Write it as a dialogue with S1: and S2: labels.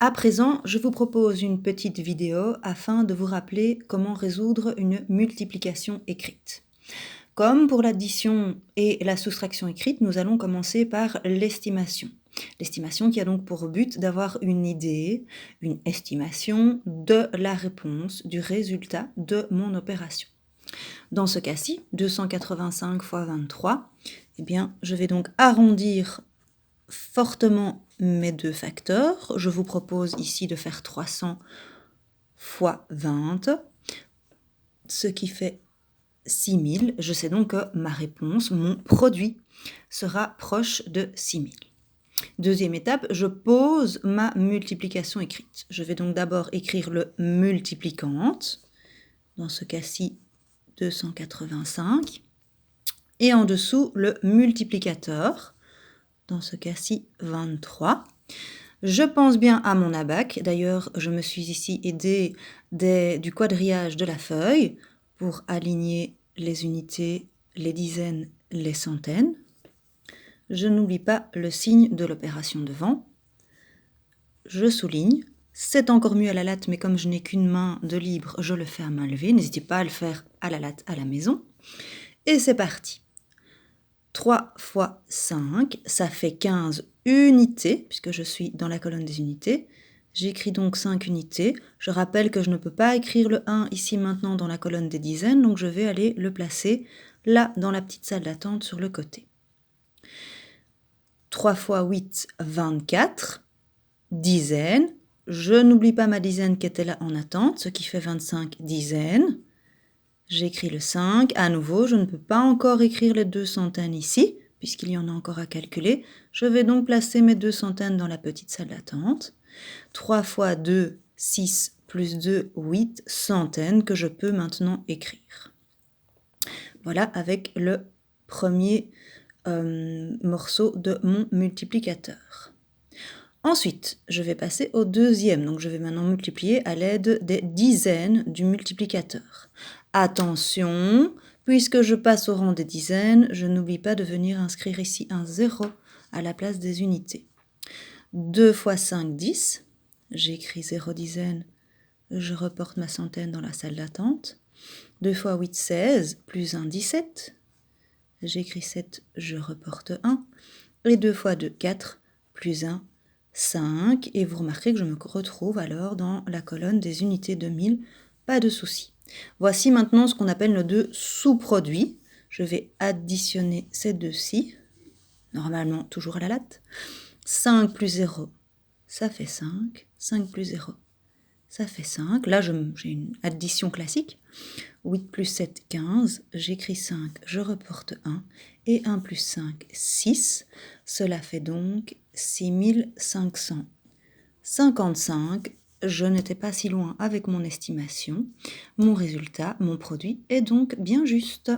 S1: À présent, je vous propose une petite vidéo afin de vous rappeler comment résoudre une multiplication écrite. Comme pour l'addition et la soustraction écrite, nous allons commencer par l'estimation. L'estimation qui a donc pour but d'avoir une idée, une estimation de la réponse, du résultat de mon opération. Dans ce cas-ci, 285 fois 23, eh bien, je vais donc arrondir fortement mes deux facteurs. Je vous propose ici de faire 300 fois 20, ce qui fait 6000. Je sais donc que ma réponse, mon produit, sera proche de 6000. Deuxième étape, je pose ma multiplication écrite. Je vais donc d'abord écrire le multiplicante, dans ce cas-ci 285, et en dessous le multiplicateur, dans ce cas-ci 23. Je pense bien à mon abac. D'ailleurs, je me suis ici aidée du quadrillage de la feuille pour aligner les unités, les dizaines, les centaines. Je n'oublie pas le signe de l'opération devant. Je souligne. C'est encore mieux à la latte, mais comme je n'ai qu'une main de libre, je le fais à main levée. N'hésitez pas à le faire à la latte à la maison. Et c'est parti. 3 fois 5, ça fait 15 unités, puisque je suis dans la colonne des unités. J'écris donc 5 unités. Je rappelle que je ne peux pas écrire le 1 ici maintenant dans la colonne des dizaines, donc je vais aller le placer là dans la petite salle d'attente sur le côté. 3 fois 8, 24. Dizaines. Je n'oublie pas ma dizaine qui était là en attente, ce qui fait 25 dizaines. J'écris le 5. À nouveau, je ne peux pas encore écrire les 2 centaines ici, puisqu'il y en a encore à calculer. Je vais donc placer mes 2 centaines dans la petite salle d'attente. 3 fois 2, 6, plus 2, 8 centaines que je peux maintenant écrire. Voilà avec le premier morceau de mon multiplicateur. Ensuite, je vais passer au deuxième. Donc, je vais maintenant multiplier à l'aide des dizaines du multiplicateur. Attention, puisque je passe au rang des dizaines, je n'oublie pas de venir inscrire ici un 0 à la place des unités. 2 fois 5, 10. J'écris 0 dizaines, je reporte ma centaine dans la salle d'attente. 2 fois 8, 16, plus 1, 17. J'écris 7, je reporte 1. Et 2 fois 2, 4, plus 1, 5. Et vous remarquez que je me retrouve alors dans la colonne des unités de 1000. Pas de souci. Voici maintenant ce qu'on appelle nos deux sous-produits. Je vais additionner ces deux-ci. Normalement, toujours à la latte. 5 plus 0, ça fait 5. 5 plus 0, ça fait 5. Là, j'ai une addition classique. 8 plus 7, 15. J'écris 5, je reporte 1. Et 1 plus 5, 6. Cela fait donc 6555. Je n'étais pas si loin avec mon estimation. Mon résultat, mon produit est donc bien juste.